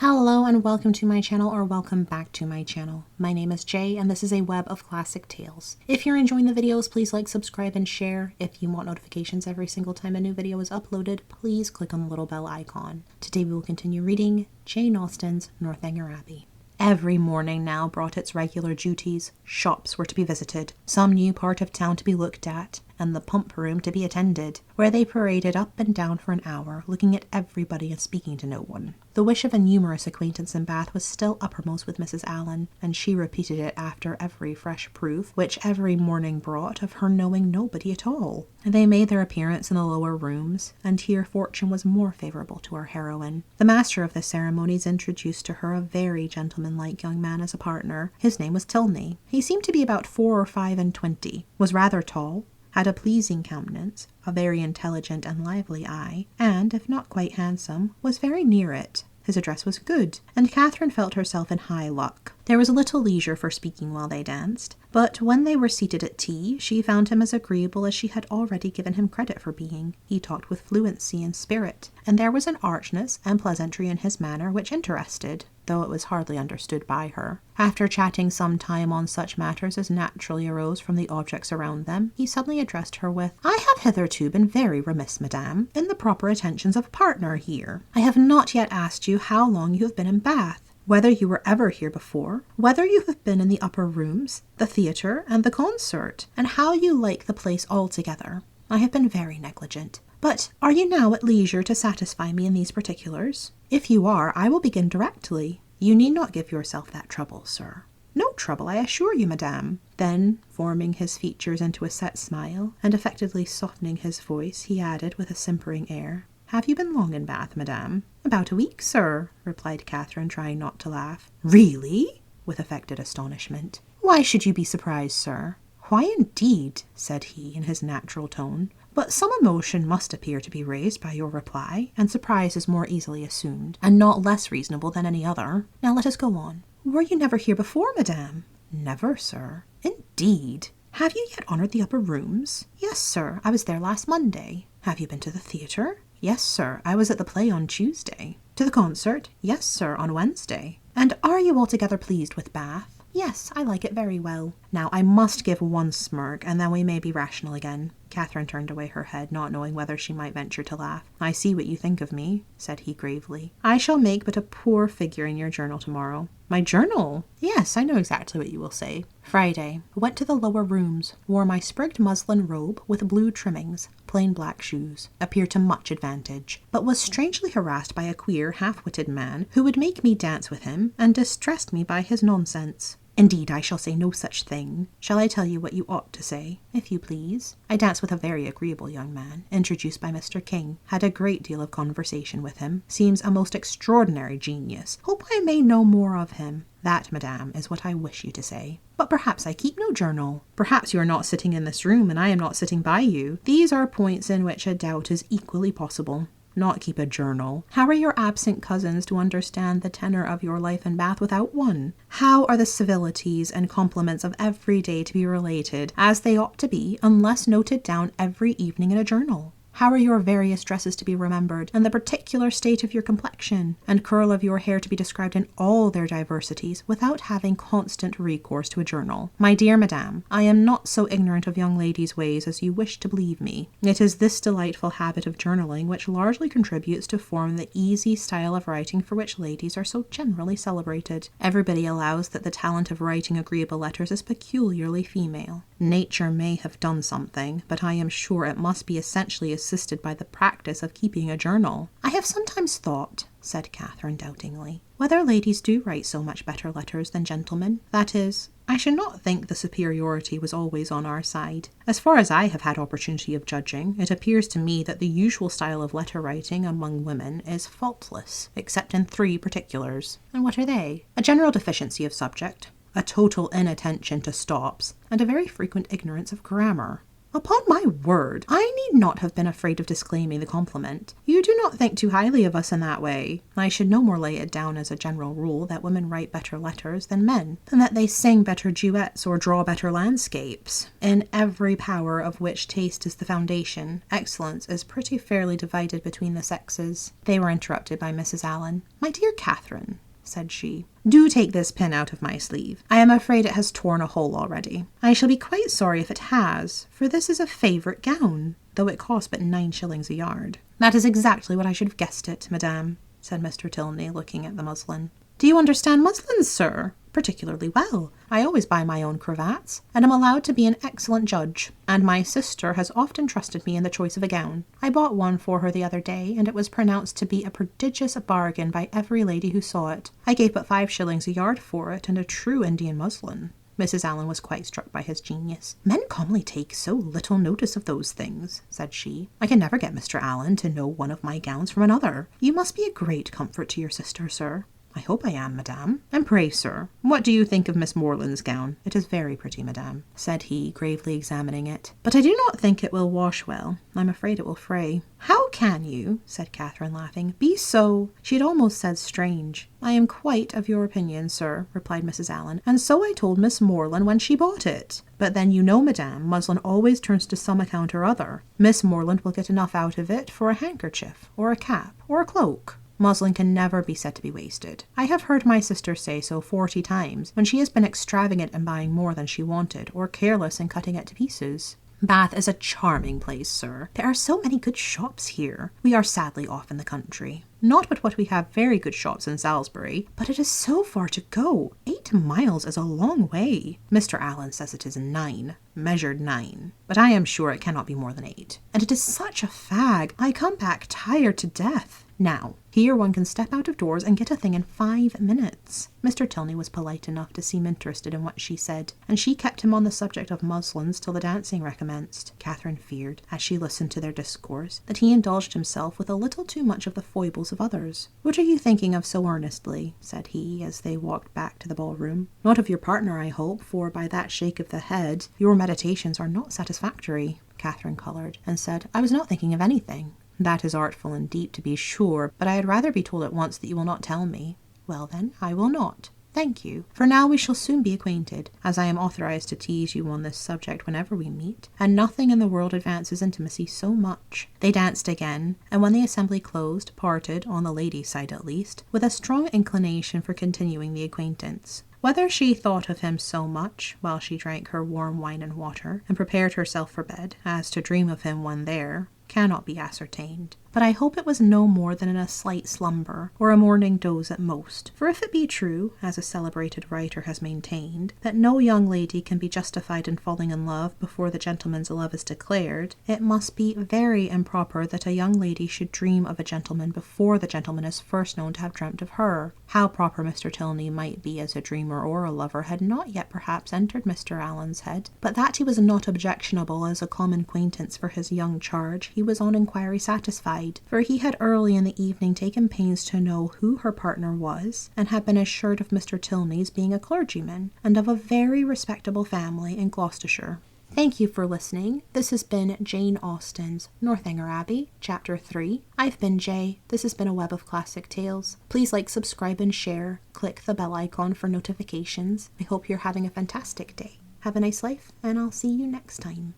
Hello and welcome to my channel, or welcome back to my channel. My name is Jay and this is a web of classic tales. If you're enjoying the videos, please like, subscribe, and share. If you want notifications every single time a new video is uploaded, please click on the little bell icon. Today we will continue reading Jane Austen's Northanger Abbey. Every morning now brought its regular duties. Shops were to be visited, some new part of town to be looked at, and the pump room to be attended, where they paraded up and down for an hour, looking at everybody and speaking to no one. The wish of a numerous acquaintance in Bath was still uppermost with Mrs. Allen, and she repeated it after every fresh proof, which every morning brought, of her knowing nobody at all. They made their appearance in the lower rooms, and here fortune was more favourable to our heroine. The master of the ceremonies introduced to her a very gentlemanlike young man as a partner. His name was Tilney. He seemed to be about 4 or 25, was rather tall, had a pleasing countenance, a very intelligent and lively eye, and, if not quite handsome, was very near it. His address was good, and Catherine felt herself in high luck. There was little leisure for speaking while they danced, but when they were seated at tea, she found him as agreeable as she had already given him credit for being. He talked with fluency and spirit, and there was an archness and pleasantry in his manner which interested, though it was hardly understood by her. After chatting some time on such matters as naturally arose from the objects around them, he suddenly addressed her with, "I have hitherto been very remiss, madame, in the proper attentions of a partner here. I have not yet asked you how long you have been in Bath, whether you were ever here before, whether you have been in the upper rooms, the theatre, and the concert, and how you like the place altogether. I have been very negligent. But are you now at leisure to satisfy me in these particulars? If you are, I will begin directly. You need not give yourself that trouble, sir." "No trouble, I assure you, madame." Then, forming his features into a set smile, and affectedly softening his voice, he added with a simpering air, "Have you been long in Bath, madame?" "About a week, sir," replied Catherine, trying not to laugh. "Really?" with affected astonishment. "Why should you be surprised, sir?" "Why indeed?" said he in his natural tone. "But some emotion must appear to be raised by your reply, and surprise is more easily assumed, and not less reasonable than any other. Now let us go on. Were you never here before, madame?" "Never, sir." "Indeed? Have you yet honoured the upper rooms?" "Yes, sir, I was there last Monday." "Have you been to the theatre?" "Yes, sir, I was at the play on Tuesday." "To the concert?" "Yes, sir, on Wednesday." "And are you altogether pleased with Bath?" "Yes, I like it very well." "Now I must give one smirk, and then we may be rational again." Catherine turned away her head, not knowing whether she might venture to laugh. "I see what you think of me," said he gravely. "I shall make but a poor figure in your journal tomorrow." "My journal?" "Yes, I know exactly what you will say. Friday. Went to the lower rooms. Wore my sprigged muslin robe with blue trimmings, plain black shoes. Appeared to much advantage, but was strangely harassed by a queer, half-witted man who would make me dance with him, and distressed me by his nonsense. Indeed, I shall say no such thing. Shall I tell you what you ought to say?" "If you please." "I danced with a very agreeable young man, introduced by Mr. King. Had a great deal of conversation with him. Seems a most extraordinary genius. Hope I may know more of him. That, madame, is what I wish you to say." "But perhaps I keep no journal." "Perhaps you are not sitting in this room, and I am not sitting by you. These are points in which a doubt is equally possible. Not keep a journal. How are your absent cousins to understand the tenor of your life in Bath without one? How are the civilities and compliments of every day to be related, as they ought to be, unless noted down every evening in a journal? How are your various dresses to be remembered, and the particular state of your complexion and curl of your hair to be described in all their diversities, without having constant recourse to a journal? My dear madame, I am not so ignorant of young ladies' ways as you wish to believe me. It is this delightful habit of journaling which largely contributes to form the easy style of writing for which ladies are so generally celebrated. Everybody allows that the talent of writing agreeable letters is peculiarly female. Nature may have done something, but I am sure it must be essentially assisted by the practice of keeping a journal." "I have sometimes thought," said Catherine doubtingly, "whether ladies do write so much better letters than gentlemen. That is, I should not think the superiority was always on our side. As far as I have had opportunity of judging, it appears to me that the usual style of letter writing among women is faultless, except in 3 particulars." "And what are they?" "A general deficiency of subject, a total inattention to stops, and a very frequent ignorance of grammar." Upon my word, I need not have been afraid of disclaiming the compliment. You do not think too highly of us in that way. I should no more lay it down as a general rule that women write better letters than men, than that they sing better duets or draw better landscapes. In every power of which taste is the foundation, excellence is pretty fairly divided between the sexes. They were interrupted by Mrs. Allen. "My dear Catherine," said she, "do take this pin out of my sleeve. I am afraid it has torn a hole already. I shall be quite sorry if it has, for this is a favourite gown, though it costs but 9 shillings a yard." "That is exactly what I should have guessed it, madame," said Mr. Tilney, looking at the muslin. "Do you understand muslins, sir?" "Particularly well. I always buy my own cravats, and am allowed to be an excellent judge, and my sister has often trusted me in the choice of a gown. I bought one for her the other day, and it was pronounced to be a prodigious bargain by every lady who saw it. I gave but 5 shillings a yard for it, and a true Indian muslin." Mrs. Allen was quite struck by his genius. "Men commonly take so little notice of those things," said she. "I can never get Mr. Allen to know one of my gowns from another. You must be a great comfort to your sister, sir." "I hope I am, madame. And pray, sir, what do you think of Miss Moreland's gown?" "It is very pretty, madame," said he, gravely examining it. "But I do not think it will wash well. I'm afraid it will fray." "How can you," said Catherine, laughing, "be so—" She had almost said strange. "I am quite of your opinion, sir," replied Mrs. Allen, "and so I told Miss Moreland when she bought it. But then you know, madame, muslin always turns to some account or other. Miss Moreland will get enough out of it for a handkerchief, or a cap, or a cloak. Muslin can never be said to be wasted. I have heard my sister say so 40 times, when she has been extravagant in buying more than she wanted, or careless in cutting it to pieces." "Bath is a charming place, sir. There are so many good shops here. We are sadly off in the country. Not but what we have very good shops in Salisbury, but it is so far to go. 8 miles is a long way. Mr. Allen says it is 9, measured 9, but I am sure it cannot be more than 8. And it is such a fag. I come back tired to death. Now, here one can step out of doors and get a thing in 5 minutes." Mr. Tilney was polite enough to seem interested in what she said, and she kept him on the subject of muslins till the dancing recommenced. Catherine feared, as she listened to their discourse, that he indulged himself with a little too much of the foibles of others. "What are you thinking of so earnestly?" said he, as they walked back to the ballroom. "Not of your partner, I hope, for by that shake of the head, your meditations are not satisfactory." Catherine coloured, and said, "I was not thinking of anything." "That is artful and deep, to be sure, but I had rather be told at once that you will not tell me." "Well then, I will not. Thank you. For now we shall soon be acquainted, as I am authorized to tease you on this subject whenever we meet, and nothing in the world advances intimacy so much." They danced again, and when the assembly closed, parted, on the lady's side at least, with a strong inclination for continuing the acquaintance. Whether she thought of him so much, while she drank her warm wine and water, and prepared herself for bed, as to dream of him when there, cannot be ascertained. But I hope it was no more than in a slight slumber, or a morning doze at most. For if it be true, as a celebrated writer has maintained, that no young lady can be justified in falling in love before the gentleman's love is declared, it must be very improper that a young lady should dream of a gentleman before the gentleman is first known to have dreamt of her. How proper Mr. Tilney might be as a dreamer or a lover had not yet perhaps entered Mr. Allen's head, but that he was not objectionable as a common acquaintance for his young charge, he was on inquiry satisfied, for he had early in the evening taken pains to know who her partner was, and had been assured of Mr. Tilney's being a clergyman, and of a very respectable family in Gloucestershire. Thank you for listening. This has been Jane Austen's Northanger Abbey, Chapter 3. I've been Jay. This has been a web of classic tales. Please like, subscribe, and share. Click the bell icon for notifications. I hope you're having a fantastic day. Have a nice life, and I'll see you next time.